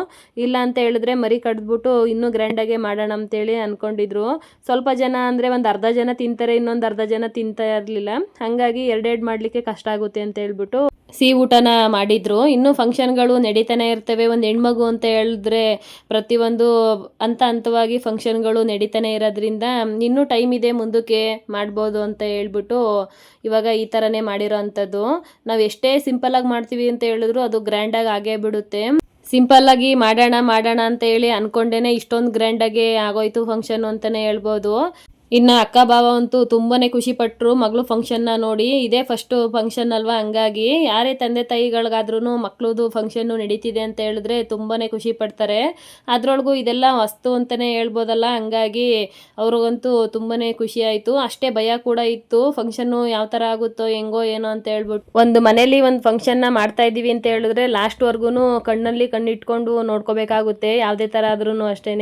ಇಲ್ಲ ಅಂತ ಹೇಳಿದ್ರೆ ಮರಿ ಕಡ್ದ್ಬಿಟ್ಟು ಇನ್ನೂ ಗ್ರ್ಯಾಂಡಾಗೆ ಮಾಡೋಣ ಅಂತೇಳಿ ಅಂದ್ಕೊಂಡಿದ್ರು. ಸ್ವಲ್ಪ ಜನ ಅಂದರೆ ಒಂದು ಅರ್ಧ ಜನ ತಿಂತಾರೆ, ಇನ್ನೊಂದು ಅರ್ಧ ಜನ ತಿಂತಾ ಇರಲಿಲ್ಲ. ಹಾಗಾಗಿ ಎರಡೆರಡು ಮಾಡಲಿಕ್ಕೆ ಕಷ್ಟ ಆಗುತ್ತೆ ಅಂತ ಹೇಳ್ಬಿಟ್ಟು ಸಿಹಿ ಊಟನ ಮಾಡಿದ್ರು. ಇನ್ನೂ ಫಂಕ್ಷನ್ಗಳು ನಡೀತಾನೆ ಇರ್ತವೆ. ಒಂದು ಹೆಣ್ಮಗು ಅಂತ ಹೇಳಿದ್ರೆ ಪ್ರತಿಯೊಂದು ಹಂತವಾಗಿ ಫಂಕ್ಷನ್ಗಳು ನಡೀತಾನೆ ಇರೋದ್ರಿಂದ ಇನ್ನೂ ಟೈಮ್ ಇದೆ, ಮುಂದಕ್ಕೆ ಮಾಡ್ಬೋದು ಅಂತ ಹೇಳ್ಬಿಟ್ಟು ಇವಾಗ ಈ ಥರನೇ ಮಾಡಿರೋ ಅಂಥದ್ದು. ನಾವು ಎಷ್ಟೇ ಸಿಂಪಲ್ಲಾಗಿ ಮಾಡ್ತೀವಿ ಅಂತ ಹೇಳಿದ್ರು ಅದು ಗ್ರ್ಯಾಂಡಾಗಿ ಆಗೇ ಬಿಡುತ್ತೆ. ಸಿಂಪಲ್ಲಾಗಿ ಮಾಡೋಣ ಅಂತ ಹೇಳಿ ಅಂದ್ಕೊಂಡೇ ಇಷ್ಟೊಂದು ಗ್ರ್ಯಾಂಡಾಗಿ ಆಗೋಯ್ತು ಫಂಕ್ಷನ್ನು ಅಂತಲೇ ಹೇಳ್ಬೋದು. ಇನ್ನು ಅಕ್ಕ ಬಾವ ಅಂತೂ ತುಂಬಾ ಖುಷಿಪಟ್ಟರು ಮಗಳು ಫಂಕ್ಷನ್ನ ನೋಡಿ. ಇದೇ ಫಸ್ಟು ಫಂಕ್ಷನ್ ಅಲ್ವಾ, ಹಂಗಾಗಿ ಯಾರೇ ತಂದೆ ತಾಯಿಗಳಿಗಾದ್ರೂ ಮಕ್ಳದು ಫಂಕ್ಷನ್ನು ನಡೀತಿದೆ ಅಂತ ಹೇಳಿದ್ರೆ ತುಂಬಾ ಖುಷಿ ಪಡ್ತಾರೆ. ಅದರೊಳಗೂ ಇದೆಲ್ಲ ವಸ್ತು ಅಂತಲೇ ಹೇಳ್ಬೋದಲ್ಲ. ಹಂಗಾಗಿ ಅವ್ರಿಗಂತೂ ತುಂಬಾ ಖುಷಿ ಆಯಿತು. ಅಷ್ಟೇ ಭಯ ಕೂಡ ಇತ್ತು, ಫಂಕ್ಷನ್ನು ಯಾವ ಥರ ಆಗುತ್ತೋ ಹೆಂಗೋ ಏನೋ ಅಂತ ಹೇಳ್ಬಿಟ್ಟು. ಒಂದು ಮನೇಲಿ ಒಂದು ಫಂಕ್ಷನ್ನ ಮಾಡ್ತಾ ಇದ್ದೀವಿ ಅಂತ ಹೇಳಿದ್ರೆ ಲಾಸ್ಟ್ವರೆಗೂ ಕಣ್ಣಲ್ಲಿ ಕಣ್ಣಿಟ್ಕೊಂಡು ನೋಡ್ಕೋಬೇಕಾಗುತ್ತೆ, ಯಾವುದೇ ಥರ ಆದ್ರೂ ಅಷ್ಟೇ.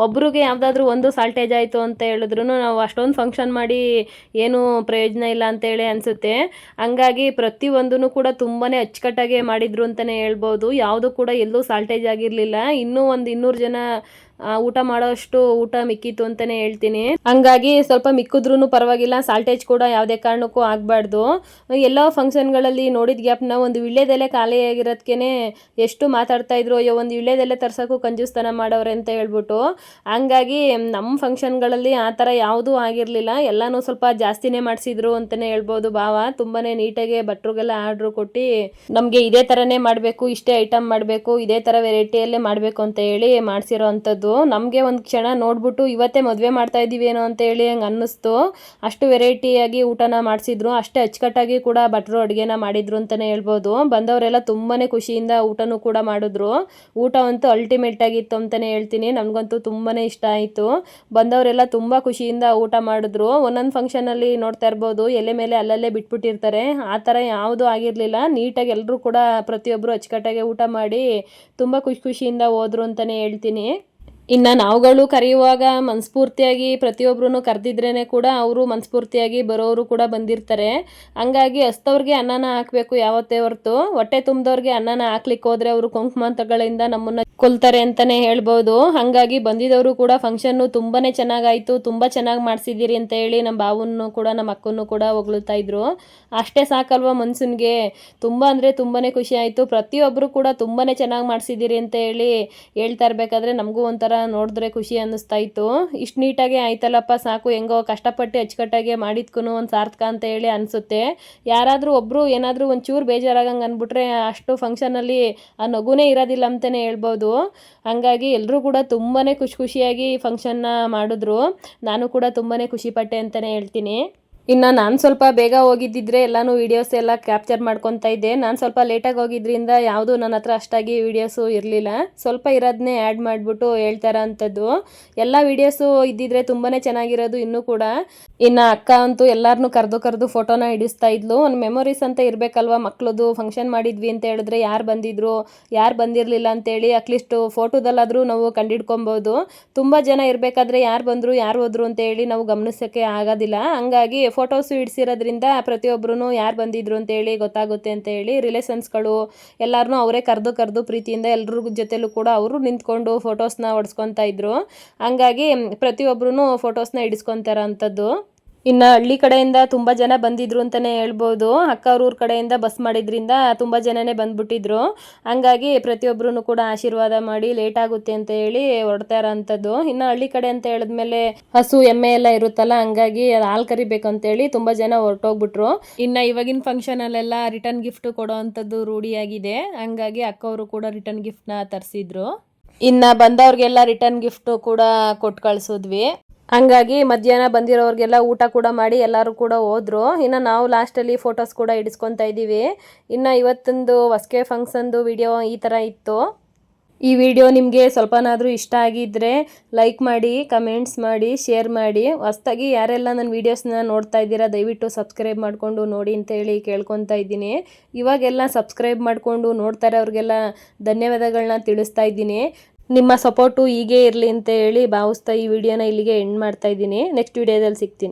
ಒಬ್ರಿಗೆ ಯಾವುದಾದ್ರೂ ಒಂದು ಸಾಲ್ಟೇಜ್ ಆಯಿತು ಅಂತ ಹೇಳಿದ್ರು ನಾವು ಅಷ್ಟೊಂದು ಫಂಕ್ಷನ್ ಮಾಡಿ ಏನು ಪ್ರಯೋಜನ ಇಲ್ಲ ಅಂತೇಳಿ ಅನಿಸುತ್ತೆ. ಹಂಗಾಗಿ ಪ್ರತಿಯೊಂದೂ ಕೂಡ ತುಂಬಾ ಅಚ್ಚುಕಟ್ಟಾಗಿ ಮಾಡಿದರು ಅಂತಲೇ ಹೇಳ್ಬೋದು. ಯಾವುದು ಕೂಡ ಎಲ್ಲೂ ಸಾಲ್ಟೇಜ್ ಆಗಿರಲಿಲ್ಲ. ಇನ್ನೂ ಒಂದು 200 ಜನ ಊಟ ಮಾಡೋಷ್ಟು ಊಟ ಮಿಕ್ಕಿತ್ತು ಅಂತಲೇ ಹೇಳ್ತೀನಿ. ಹಂಗಾಗಿ ಸ್ವಲ್ಪ ಮಿಕ್ಕಿದ್ರೂ ಪರವಾಗಿಲ್ಲ, ಸಾಲ್ಟೇಜ್ ಕೂಡ ಯಾವುದೇ ಕಾರಣಕ್ಕೂ ಆಗಬಾರ್ದು. ಎಲ್ಲೋ ಫಂಕ್ಷನ್ಗಳಲ್ಲಿ ನೋಡಿದ ಗ್ಯಾಪ್ನ ಒಂದು ವಿಳ್ಯದೆಲೆ ಖಾಲಿ ಆಗಿರೋದಕ್ಕೆ ಎಷ್ಟು ಮಾತಾಡ್ತಾ ಇದ್ರು, ಅಯ್ಯೋ ಒಂದು ವಿಳ್ಯದೆಲೆ ತರ್ಸೋಕ್ಕೂ ಕಂಜೂಸ್ತನ ಮಾಡವ್ರೆ ಅಂತ ಹೇಳ್ಬಿಟ್ಟು. ಹಂಗಾಗಿ ನಮ್ಮ ಫಂಕ್ಷನ್ಗಳಲ್ಲಿ ಆ ಥರ ಯಾವುದೂ ಆಗಿರಲಿಲ್ಲ. ಎಲ್ಲನೂ ಸ್ವಲ್ಪ ಜಾಸ್ತಿನೇ ಮಾಡಿಸಿದ್ರು ಅಂತಲೇ ಹೇಳ್ಬೋದು. ಭಾವ ತುಂಬಾ ನೀಟಾಗಿ ಭಟ್ರಿಗೆಲ್ಲ ಆರ್ಡ್ರು ಕೊಟ್ಟು ನಮಗೆ ಇದೇ ಥರನೇ ಮಾಡಬೇಕು, ಇಷ್ಟೇ ಐಟಮ್ ಮಾಡಬೇಕು, ಇದೇ ಥರ ವೆರೈಟಿಯಲ್ಲೇ ಮಾಡಬೇಕು ಅಂತ ಹೇಳಿ ಮಾಡಿಸಿರೋ ಅಂಥದ್ದು. ನಮಗೆ ಒಂದು ಕ್ಷಣ ನೋಡ್ಬಿಟ್ಟು ಇವತ್ತೇ ಮದುವೆ ಮಾಡ್ತಾ ಇದ್ದೀವಿ ಏನೋ ಅಂತ ಹೇಳಿ ಹಂಗೆ ಅನ್ನಿಸ್ತು. ಅಷ್ಟು ವೆರೈಟಿಯಾಗಿ ಊಟನ ಮಾಡಿಸಿದ್ರು, ಅಷ್ಟೇ ಅಚ್ಚುಕಟ್ಟಾಗಿ ಕೂಡ ಭಟ್ರು ಅಡುಗೆನ ಮಾಡಿದ್ರು ಅಂತಲೇ ಹೇಳ್ಬೋದು. ಬಂದವರೆಲ್ಲ ತುಂಬಾ ಖುಷಿಯಿಂದ ಊಟನೂ ಕೂಡ ಮಾಡಿದ್ರು. ಊಟ ಅಂತೂ ಅಲ್ಟಿಮೇಟ್ ಆಗಿತ್ತು ಅಂತಲೇ ಹೇಳ್ತೀನಿ. ನನಗಂತೂ ತುಂಬಾ ಇಷ್ಟ ಆಯಿತು. ಬಂದವರೆಲ್ಲ ತುಂಬ ಖುಷಿಯಿಂದ ಊಟ ಮಾಡಿದ್ರು. ಒಂದೊಂದು ಫಂಕ್ಷನಲ್ಲಿ ನೋಡ್ತಾ ಇರ್ಬೋದು, ಎಲೆ ಮೇಲೆ ಅಲ್ಲಲ್ಲೇ ಬಿಟ್ಬಿಟ್ಟಿರ್ತಾರೆ. ಆ ಥರ ಯಾವುದೂ ಆಗಿರಲಿಲ್ಲ. ನೀಟಾಗಿ ಎಲ್ಲರೂ ಕೂಡ ಪ್ರತಿಯೊಬ್ಬರು ಅಚ್ಚುಕಟ್ಟಾಗಿ ಊಟ ಮಾಡಿ ತುಂಬ ಖುಷಿಯಿಂದ ಹೋದ್ರು ಅಂತಲೇ ಹೇಳ್ತೀನಿ. ಇನ್ನು ನಾವುಗಳು ಕರೆಯುವಾಗ ಮನಸ್ಫೂರ್ತಿಯಾಗಿ ಪ್ರತಿಯೊಬ್ಬರೂ ಕರೆದಿದ್ರೇ ಕೂಡ ಅವರು ಮನಸ್ಫೂರ್ತಿಯಾಗಿ ಬರೋರು ಕೂಡ ಬಂದಿರ್ತಾರೆ. ಹಂಗಾಗಿ ಹಸ್ತವ್ರಿಗೆ ಅನ್ನನ ಹಾಕಬೇಕು ಯಾವತ್ತೇ ಹೊರತು ಹೊಟ್ಟೆ ತುಂಬಿದವ್ರಿಗೆ ಅನ್ನನ ಹಾಕ್ಲಿಕ್ಕೆ ಹೋದರೆ ಅವರು ಕುಂಕುಮಗಳಿಂದ ನಮ್ಮನ್ನು ಕೊಲ್ತಾರೆ ಅಂತಲೇ ಹೇಳ್ಬೋದು. ಹಾಗಾಗಿ ಬಂದಿದ್ದವರು ಕೂಡ ಫಂಕ್ಷನ್ನು ತುಂಬಾ ಚೆನ್ನಾಗಾಯಿತು, ತುಂಬ ಚೆನ್ನಾಗಿ ಮಾಡಿಸಿದ್ದೀರಿ ಅಂತ ಹೇಳಿ ನಮ್ಮ ಬಾವನ್ನು ಕೂಡ ನಮ್ಮ ಅಕ್ಕನ್ನು ಕೂಡ ಹೊಗಳ್ತಾ ಇದ್ರು. ಅಷ್ಟೇ ಸಾಕಲ್ವ ಮನ್ಸನ್ಗೆ, ತುಂಬ ಅಂದರೆ ತುಂಬಾ ಖುಷಿ ಆಯಿತು. ಪ್ರತಿಯೊಬ್ಬರು ಕೂಡ ತುಂಬಾ ಚೆನ್ನಾಗಿ ಮಾಡಿಸಿದ್ದೀರಿ ಅಂತ ಹೇಳಿ ಹೇಳ್ತಾ ಇರಬೇಕಾದ್ರೆ ನಮಗೂ ಒಂಥರ ನೋಡಿದ್ರೆ ಖುಷಿ ಅನ್ನಿಸ್ತಾ ಇತ್ತು. ಇಷ್ಟು ನೀಟಾಗಿ ಆಯ್ತಲ್ಲಪ್ಪ ಸಾಕು, ಹೆಂಗೋ ಕಷ್ಟಪಟ್ಟು ಅಚ್ಚುಕಟ್ಟಾಗಿ ಮಾಡಿದ್ಕೂ ಒಂದು ಸಾರ್ಥಕ ಅಂತ ಹೇಳಿ ಅನಿಸುತ್ತೆ. ಯಾರಾದರೂ ಒಬ್ಬರು ಏನಾದರೂ ಒಂಚೂರು ಬೇಜಾರಾಗಂಗೆ ಅಂದ್ಬಿಟ್ರೆ ಅಷ್ಟು ಫಂಕ್ಷನಲ್ಲಿ ಆ ನಗುನೇ ಇರೋದಿಲ್ಲ ಅಂತಲೇ ಹೇಳ್ಬೋದು. ಹಂಗಾಗಿ ಎಲ್ಲರೂ ಕೂಡ ತುಂಬಾ ಖುಷಿಯಾಗಿ ಫಂಕ್ಷನ್ನ ಮಾಡಿದ್ರು. ನಾನು ಕೂಡ ತುಂಬಾ ಖುಷಿಪಟ್ಟೆ ಅಂತಲೇ ಹೇಳ್ತೀನಿ. ಇನ್ನು ನಾನು ಸ್ವಲ್ಪ ಬೇಗ ಹೋಗಿದ್ದಿದ್ರೆ ಎಲ್ಲನೂ ವೀಡಿಯೋಸ್ ಎಲ್ಲ ಕ್ಯಾಪ್ಚರ್ ಮಾಡ್ಕೊತಾ ಇದ್ದೆ. ನಾನು ಸ್ವಲ್ಪ ಲೇಟಾಗಿ ಹೋಗಿದ್ರಿಂದ ಯಾವುದೂ ನನ್ನ ಹತ್ರ ಅಷ್ಟಾಗಿ ವೀಡಿಯೋಸು ಇರಲಿಲ್ಲ. ಸ್ವಲ್ಪ ಇರೋದನ್ನೇ ಆ್ಯಡ್ ಮಾಡಿಬಿಟ್ಟು ಹೇಳ್ತಾರ ಅಂಥದ್ದು. ಎಲ್ಲ ವೀಡಿಯೋಸು ಇದ್ದಿದ್ರೆ ತುಂಬಾ ಚೆನ್ನಾಗಿರೋದು ಇನ್ನೂ ಕೂಡ. ಇನ್ನು ಅಕ್ಕ ಅಂತೂ ಎಲ್ಲರನ್ನೂ ಕರೆದು ಫೋಟೋನ ಹಿಡಿಸ್ತಾ ಇದ್ಲು. ಒಂದು ಮೆಮೊರೀಸ್ ಅಂತ ಇರಬೇಕಲ್ವ ಮಕ್ಳದ್ದು. ಫಂಕ್ಷನ್ ಮಾಡಿದ್ವಿ ಅಂತ ಹೇಳಿದ್ರೆ ಯಾರು ಬಂದಿದ್ರು ಯಾರು ಬಂದಿರಲಿಲ್ಲ ಅಂತೇಳಿ ಅಟ್ಲೀಸ್ಟ್ ಫೋಟೋದಲ್ಲಾದರೂ ನಾವು ಕಂಡಿಡ್ಕೊಬೋದು. ತುಂಬ ಜನ ಇರಬೇಕಾದ್ರೆ ಯಾರು ಬಂದರು ಯಾರು ಹೋದ್ರು ಅಂತೇಳಿ ನಾವು ಗಮನಿಸೋಕ್ಕೆ ಆಗೋದಿಲ್ಲ. ಹಂಗಾಗಿ ಫೋಟೋಸು ಇಡಿಸಿರೋದ್ರಿಂದ ಪ್ರತಿಯೊಬ್ಬರೂ ಯಾರು ಬಂದಿದ್ರು ಅಂತೇಳಿ ಗೊತ್ತಾಗುತ್ತೆ ಅಂತ ಹೇಳಿ ರಿಲೇಷನ್ಸ್ಗಳು ಎಲ್ಲರನ್ನೂ ಅವರೇ ಕರೆದು ಪ್ರೀತಿಯಿಂದ ಎಲ್ಲರ ಜೊತೆಲೂ ಕೂಡ ಅವರು ನಿಂತ್ಕೊಂಡು ಫೋಟೋಸ್ನ ಹೊಡ್ಸ್ಕೊತಾ ಇದ್ರು. ಹಂಗಾಗಿ ಪ್ರತಿಯೊಬ್ಬರೂ ಫೋಟೋಸ್ನ ಹಿಡಿಸ್ಕೊತಾರ ಅಂಥದ್ದು. ಇನ್ನು ಹಳ್ಳಿ ಕಡೆಯಿಂದ ತುಂಬ ಜನ ಬಂದಿದ್ರು ಅಂತಲೇ ಹೇಳ್ಬೋದು. ಅಕ್ಕವ್ರ ಕಡೆಯಿಂದ ಬಸ್ ಮಾಡಿದ್ರಿಂದ ತುಂಬ ಜನನೇ ಬಂದ್ಬಿಟ್ಟಿದ್ರು. ಹಂಗಾಗಿ ಪ್ರತಿಯೊಬ್ಬರೂ ಕೂಡ ಆಶೀರ್ವಾದ ಮಾಡಿ ಲೇಟ್ ಆಗುತ್ತೆ ಅಂತ ಹೇಳಿ ಹೊರಡ್ತಾ ಇರೋ ಅಂಥದ್ದು. ಇನ್ನು ಹಳ್ಳಿ ಕಡೆ ಅಂತ ಹೇಳಿದ್ಮೇಲೆ ಹಸು ಎಮ್ಮೆ ಎಲ್ಲ ಇರುತ್ತಲ್ಲ, ಹಂಗಾಗಿ ಹಾಲು ಕರಿಬೇಕು ಅಂತೇಳಿ ತುಂಬ ಜನ ಹೊರಟೋಗ್ಬಿಟ್ರು. ಇನ್ನು ಇವಾಗಿನ ಫಂಕ್ಷನಲ್ಲೆಲ್ಲ ರಿಟರ್ನ್ ಗಿಫ್ಟ್ ಕೊಡೋ ಅಂಥದ್ದು ರೂಢಿಯಾಗಿದೆ. ಹಂಗಾಗಿ ಅಕ್ಕವರು ಕೂಡ ರಿಟರ್ನ್ ಗಿಫ್ಟ್ನ ತರಿಸಿದ್ರು. ಇನ್ನು ಬಂದವ್ರಿಗೆಲ್ಲ ರಿಟರ್ನ್ ಗಿಫ್ಟು ಕೂಡ ಕೊಟ್ಟು ಕಳಿಸಿದ್ವಿ. ಹಂಗಾಗಿ ಮಧ್ಯಾಹ್ನ ಬಂದಿರೋರಿಗೆಲ್ಲ ಊಟ ಕೂಡ ಮಾಡಿ ಎಲ್ಲರೂ ಕೂಡ ಹೋದ್ರು. ಇನ್ನು ನಾವು ಲಾಸ್ಟಲ್ಲಿ ಫೋಟೋಸ್ ಕೂಡ ಹಿಡಿಸ್ಕೊತಾ ಇದ್ದೀವಿ. ಇನ್ನು ಇವತ್ತೊಂದು ಹೊಸ್ಕೆ ಫಂಕ್ಷನ್ದು ವಿಡಿಯೋ ಈ ಥರ ಇತ್ತು. ಈ ವಿಡಿಯೋ ನಿಮಗೆ ಸ್ವಲ್ಪನಾದರೂ ಇಷ್ಟ ಆಗಿದ್ದರೆ ಲೈಕ್ ಮಾಡಿ, ಕಮೆಂಟ್ಸ್ ಮಾಡಿ, ಶೇರ್ ಮಾಡಿ. ಹೊಸ್ದಾಗಿ ಯಾರೆಲ್ಲ ನನ್ನ ವೀಡಿಯೋಸ್ನ ನೋಡ್ತಾ ಇದ್ದೀರಾ ದಯವಿಟ್ಟು ಸಬ್ಸ್ಕ್ರೈಬ್ ಮಾಡಿಕೊಂಡು ನೋಡಿ ಅಂತೇಳಿ ಕೇಳ್ಕೊತಾ ಇದ್ದೀನಿ. ಇವಾಗೆಲ್ಲ ಸಬ್ಸ್ಕ್ರೈಬ್ ಮಾಡಿಕೊಂಡು ನೋಡ್ತಾ ಇರೋರಿಗೆಲ್ಲ ಧನ್ಯವಾದಗಳನ್ನ ತಿಳಿಸ್ತಾ ಇದ್ದೀನಿ. ನಿಮ್ಮ ಸಪೋರ್ಟು ಹೀಗೆ ಇರಲಿ ಅಂತ ಹೇಳಿ ಭಾವಿಸ್ತಾ ಈ ವಿಡಿಯೋನ ಇಲ್ಲಿಗೆ ಎಂಡ್ ಮಾಡ್ತಾ ಇದ್ದೀನಿ. ನೆಕ್ಸ್ಟ್ ವಿಡಿಯೋದಲ್ಲಿ ಸಿಗ್ತೀನಿ.